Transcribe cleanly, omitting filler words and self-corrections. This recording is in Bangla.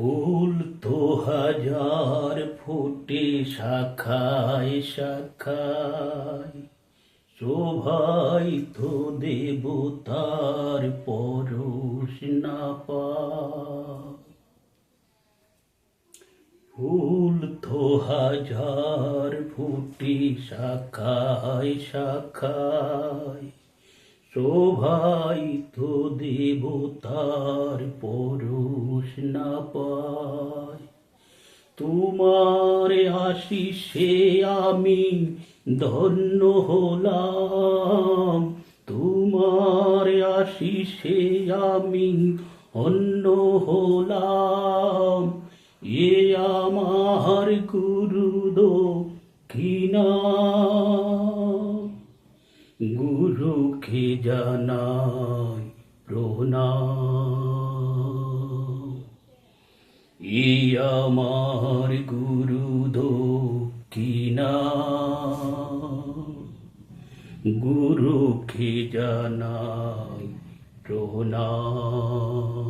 ফুল তো হাজার ফোটে শাখায় শাখায়, শোভাই তো দেবতার পরশ না পায়। ফুল তো হাজার ফোটে শাখায় শাখায়, শোভাই তো দেবতার পরশ না পায়। তোমার আশিসে আমি ধন্য হলাম, তোমার আশিসে আমি অন্য হলাম। এ আমার গুরু দক্ষিণা, গুরুকে জানাই প্রণাম। এই আমার গুরু দক্ষিণা, গুরুকে জানাই প্রণাম।